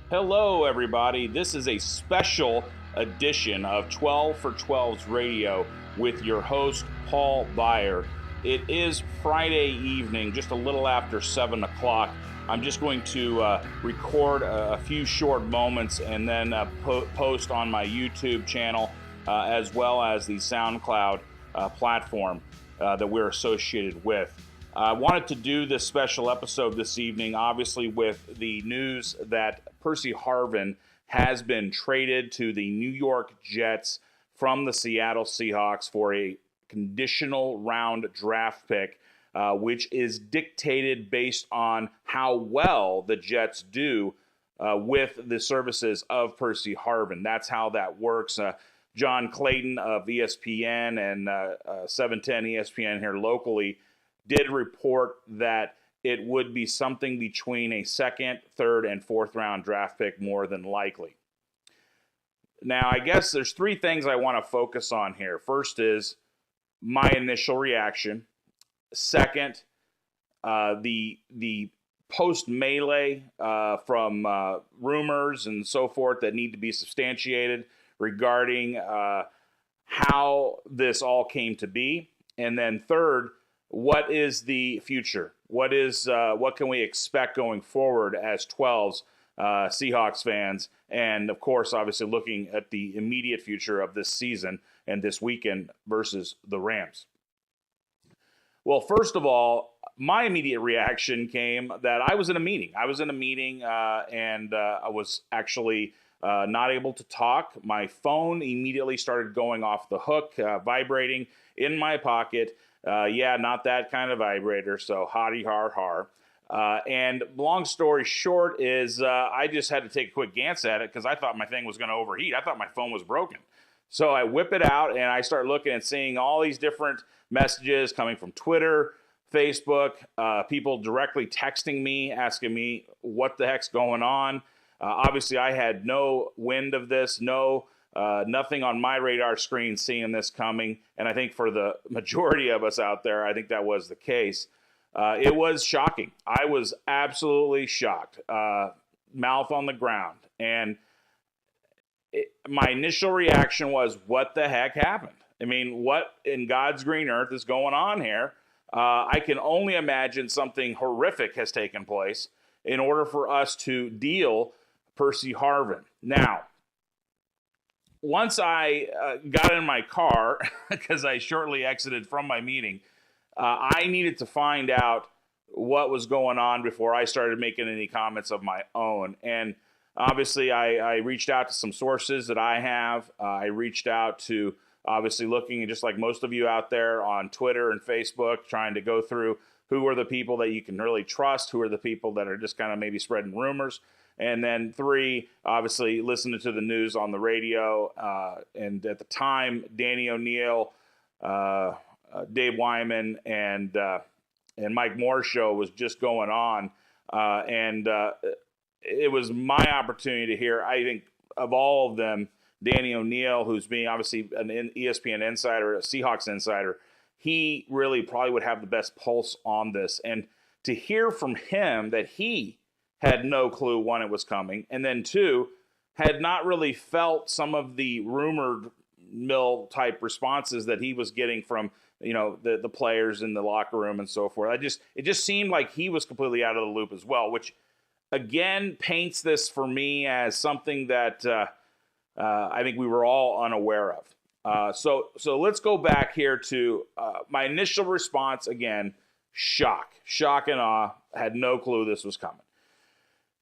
Hello, everybody. This is a special edition of 12 for 12's Radio with your host, Paul Beyer. It is Friday evening, just a little after 7 o'clock. I'm just going to record a few short moments and then post on my YouTube channel as well as the SoundCloud platform that we're associated with. I wanted to do this special episode this evening, obviously, with the news that Percy Harvin has been traded to the New York Jets from the Seattle Seahawks for a conditional round draft pick, which is dictated based on how well the Jets do with the services of Percy Harvin. That's how that works. John Clayton of ESPN and 710 ESPN here locally did report that it would be something between a second, third, and fourth round draft pick more than likely. Now, I guess there's three things I want to focus on here. First is my initial reaction. Second, the post melee from rumors and so forth that need to be substantiated regarding how this all came to be. And then third, what is the future? What can we expect going forward as 12s Seahawks fans? And of course, obviously looking at the immediate future of this season and this weekend versus the Rams. Well, first of all, my immediate reaction came that I was in a meeting. And I was actually not able to talk. My phone immediately started going off the hook, vibrating in my pocket. Not that kind of vibrator, so hotty har har. And long story short is I just had to take a quick glance at it because I thought my thing was going to overheat. I thought my phone was broken. So I whip it out and I start looking and seeing all these different messages coming from Twitter, Facebook, people directly texting me, asking me what the heck's going on. Obviously, I had no wind of this, nothing on my radar screen seeing this coming. And I think for the majority of us out there, I think that was the case. It was shocking. I was absolutely shocked. Mouth on the ground. And my initial reaction was, what the heck happened? I mean, what in God's green earth is going on here? I can only imagine something horrific has taken place in order for us to deal Percy Harvin. Now, once I got in my car, because I shortly exited from my meeting, I needed to find out what was going on before I started making any comments of my own. And obviously, I reached out to some sources that I have. I reached out to, obviously, looking just like most of you out there on Twitter and Facebook, trying to go through who are the people that you can really trust, who are the people that are just kind of maybe spreading rumors. And then three, obviously, listening to the news on the radio. And at the time, Danny O'Neill, Dave Wyman, and Mike Moore's show was just going on. It was my opportunity to hear, I think, of all of them, Danny O'Neill, who's being obviously an ESPN insider, a Seahawks insider, he really probably would have the best pulse on this. And to hear from him that he had no clue, one, it was coming, and then two, had not really felt some of the rumored mill type responses that he was getting from, the players in the locker room and so forth. It just seemed like he was completely out of the loop as well, which again paints this for me as something that I think we were all unaware of. So let's go back here to my initial response again, shock and awe, had no clue this was coming.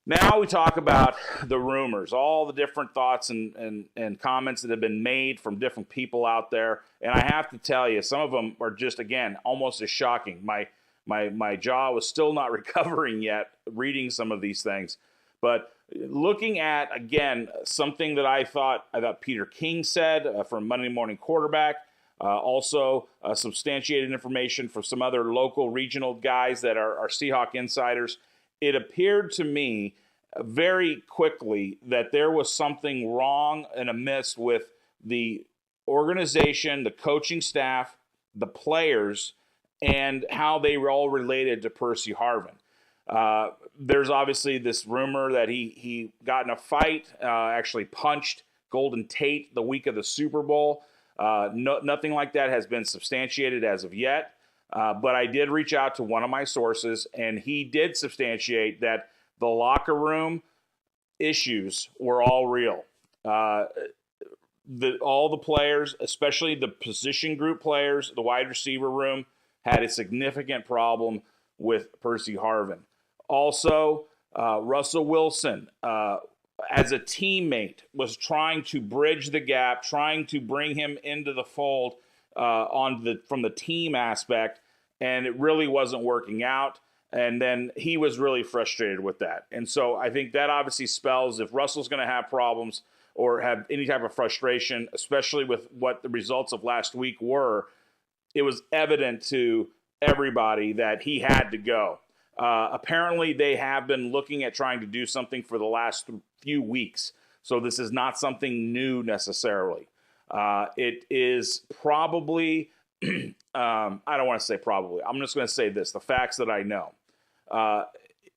Now we talk about the rumors, all the different thoughts and comments that have been made from different people out there. And I have to tell you, some of them are just, again, almost as shocking. My jaw was still not recovering yet reading some of these things. But looking at, again, something that I thought Peter King said from Monday Morning Quarterback, also substantiated information from some other local regional guys that are Seahawk insiders, it appeared to me very quickly that there was something wrong and amiss with the organization, the coaching staff, the players, and how they were all related to Percy Harvin. There's obviously this rumor that he got in a fight, actually punched Golden Tate the week of the Super Bowl. Nothing like that has been substantiated as of yet. But I did reach out to one of my sources, and he did substantiate that the locker room issues were all real. All the players, especially the position group players, the wide receiver room, had a significant problem with Percy Harvin. Also, Russell Wilson, as a teammate, was trying to bridge the gap, trying to bring him into the fold from the team aspect, and it really wasn't working out. And then he was really frustrated with that. And so I think that obviously spells if Russell's going to have problems or have any type of frustration, especially with what the results of last week were, it was evident to everybody that he had to go. Apparently, they have been looking at trying to do something for the last few weeks. So this is not something new necessarily. It is probably, I don't want to say probably, I'm just going to say this, the facts that I know.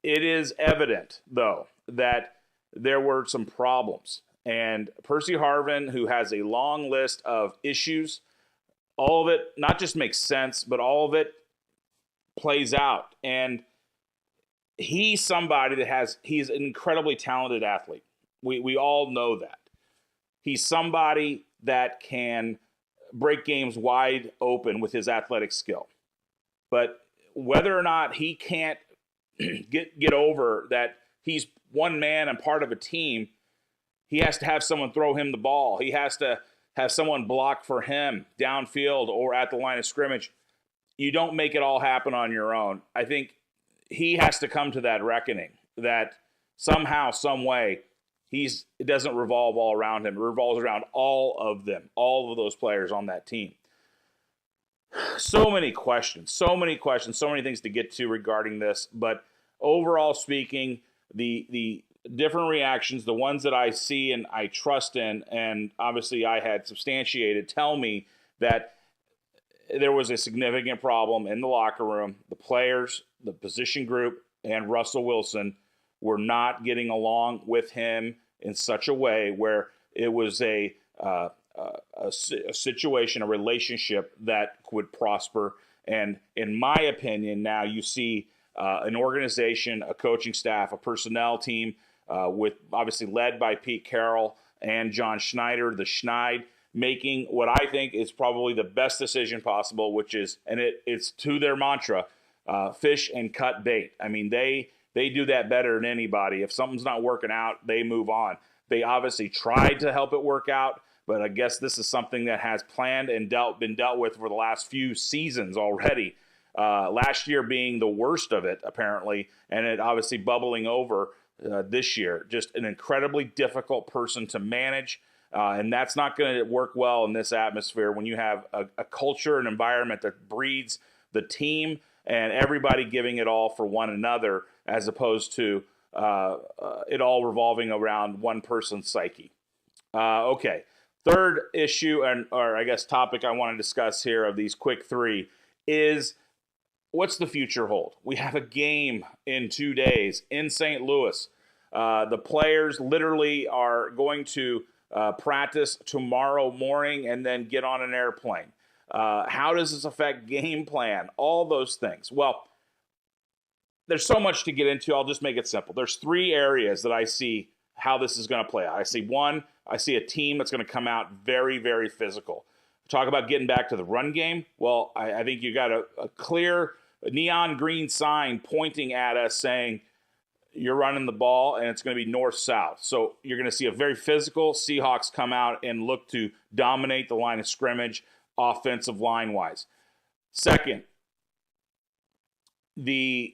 It is evident, though, that there were some problems. And Percy Harvin, who has a long list of issues, all of it not just makes sense, but all of it plays out. And he's somebody he's an incredibly talented athlete. We all know that. He's somebody that can break games wide open with his athletic skill. But whether or not he can't get over that he's one man and part of a team, he has to have someone throw him the ball. He has to have someone block for him downfield or at the line of scrimmage. You don't make it all happen on your own. I think he has to come to that reckoning that somehow, some way, it doesn't revolve all around him. It revolves around all of them, all of those players on that team. So many questions, so many things to get to regarding this. But overall speaking, the different reactions, the ones that I see and I trust in, and obviously I had substantiated, tell me that there was a significant problem in the locker room. The players, the position group, and Russell Wilson were not getting along with him in such a way where it was a situation, a relationship that would prosper. And in my opinion, now you see an organization, a coaching staff, a personnel team with obviously led by Pete Carroll and John Schneider, the Schneid, making what I think is probably the best decision possible, which is, and it's to their mantra, fish and cut bait. I mean, they do that better than anybody. If something's not working out, they move on. They obviously tried to help it work out, but I guess this is something that has planned and been dealt with for the last few seasons already. Last year being the worst of it, apparently, and it obviously bubbling over this year. Just an incredibly difficult person to manage, and that's not going to work well in this atmosphere when you have a culture, an environment that breeds the team and everybody giving it all for one another, as opposed to it all revolving around one person's psyche. Okay. Third issue, or I guess topic I want to discuss here of these quick three is, what's the future hold? We have a game in 2 days in St. Louis. The players literally are going to practice tomorrow morning and then get on an airplane. How does this affect game plan? All those things. Well, there's so much to get into. I'll just make it simple. There's three areas that I see how this is going to play out. I see a team that's going to come out very, very physical. Talk about getting back to the run game. Well, I think you got a clear neon green sign pointing at us saying you're running the ball, and it's going to be north-south. So you're going to see a very physical Seahawks come out and look to dominate the line of scrimmage offensive line-wise. Second, you're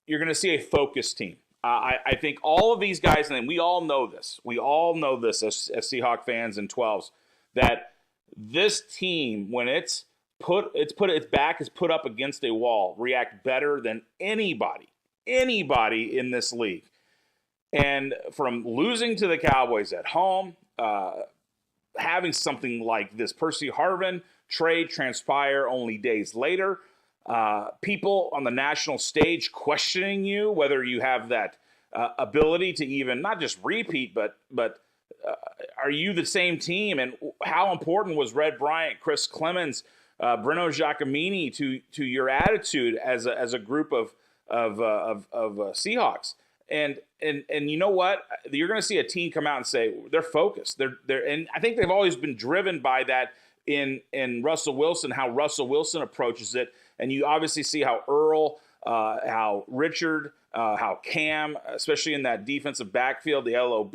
going to see a focused team. I think all of these guys, and we all know this. We all know this as Seahawk fans and 12s, that this team, when its back is put up against a wall, react better than anybody in this league. And from losing to the Cowboys at home, having something like this Percy Harvin trade transpire only days later, people on the national stage questioning you, whether you have that ability to even not just repeat, but are you the same team? And how important was Red Bryant, Chris Clemens, Bruno Giacomini to your attitude as a group of Seahawks? And you know what? You're going to see a team come out and say they're focused. They're and I think they've always been driven by that in Russell Wilson, how Russell Wilson approaches it. And you obviously see how Earl, how Richard, how Cam, especially in that defensive backfield, the LOB,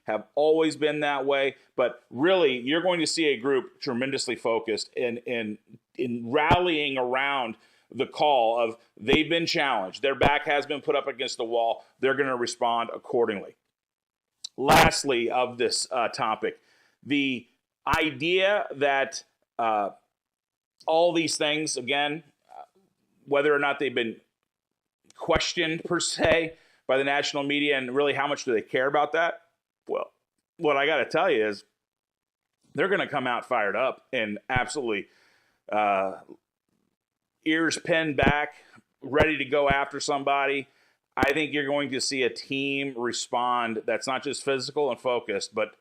have always been that way. But really, you're going to see a group tremendously focused in rallying around the call of they've been challenged. Their back has been put up against the wall. They're going to respond accordingly. Lastly of this topic, the idea that all these things, again, whether or not they've been questioned per se by the national media, and really how much do they care about that? Well, what I got to tell you is they're going to come out fired up and absolutely ears pinned back, ready to go after somebody. I think you're going to see a team respond that's not just physical and focused, but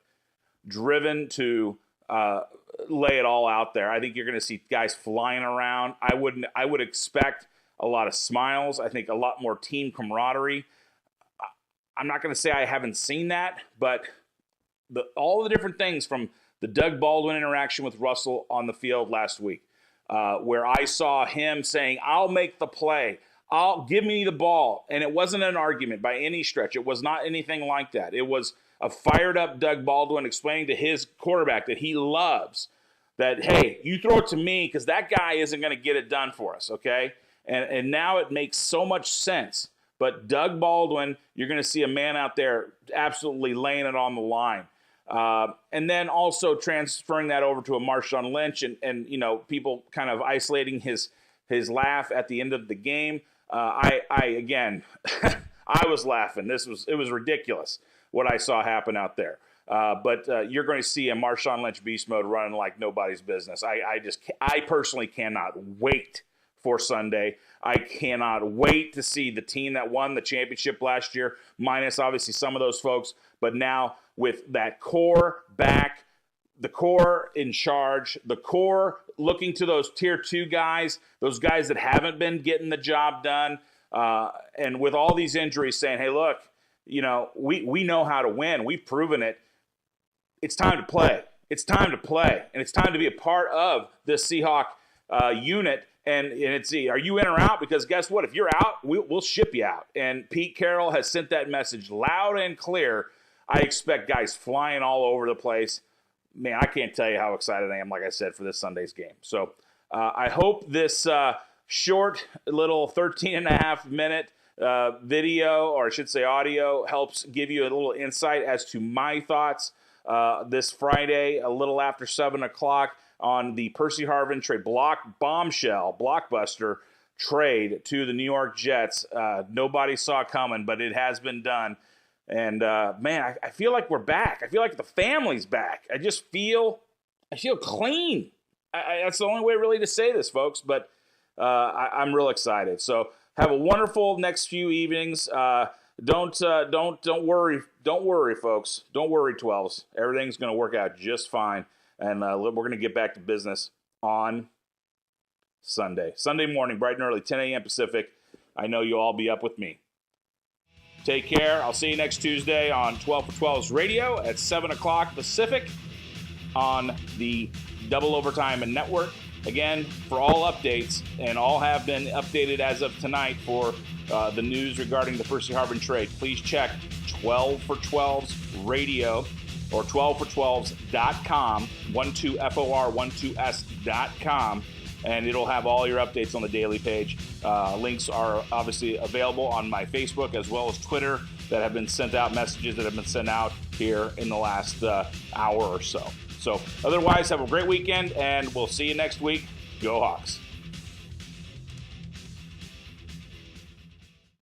driven to lay it all out there. I think you're going to see guys flying around. I would expect a lot of smiles. I think a lot more team camaraderie. I'm not going to say I haven't seen that, but all the different things from the Doug Baldwin interaction with Russell on the field last week, where I saw him saying, I'll make the play. Give me the ball. And it wasn't an argument by any stretch. It was not anything like that. It was a fired up Doug Baldwin explaining to his quarterback that he loves that, hey, you throw it to me because that guy isn't going to get it done for us, okay? And now it makes so much sense. But Doug Baldwin, you're going to see a man out there absolutely laying it on the line. And then also transferring that over to a Marshawn Lynch and you know, people kind of isolating his laugh at the end of the game. I again, I was laughing. It was ridiculous what I saw happen out there. But you're going to see a Marshawn Lynch beast mode running like nobody's business. I personally cannot wait for Sunday. I cannot wait to see the team that won the championship last year, minus obviously some of those folks, but now with that core back, the core in charge, the core looking to those tier 2 guys, those guys that haven't been getting the job done, and with all these injuries saying, hey, look, you know, we know how to win. We've proven it. It's time to play. It's time to play, and it's time to be a part of this Seahawk unit. And it's, are you in or out? Because guess what? If you're out, we'll ship you out. And Pete Carroll has sent that message loud and clear. I expect guys flying all over the place. Man, I can't tell you how excited I am, like I said, for this Sunday's game. So I hope this short little 13.5-minute video, or I should say audio, helps give you a little insight as to my thoughts this Friday, a little after 7 o'clock, on the Percy Harvin trade blockbuster trade to the New York Jets. Nobody saw coming, but it has been done. And man, I feel like we're back. I feel like the family's back. I feel clean. That's the only way really to say this, folks. But I'm real excited. So have a wonderful next few evenings. Don't worry. Don't worry, folks. Don't worry, 12s. Everything's going to work out just fine. And we're going to get back to business on Sunday morning, bright and early, 10 a.m. Pacific. I know you'll all be up with me. Take care. I'll see you next Tuesday on 12 for 12's radio at 7 o'clock Pacific on the Double Overtime and Network. Again, for all updates, and all have been updated as of tonight for the news regarding the Percy Harvin trade, please check 12 for 12's radio or 12for12s.com, 12for12s.com, and it'll have all your updates on the daily page. Links are obviously available on my Facebook as well as Twitter that have been sent out, messages that have been sent out here in the last hour or so. So otherwise, have a great weekend, and we'll see you next week. Go Hawks.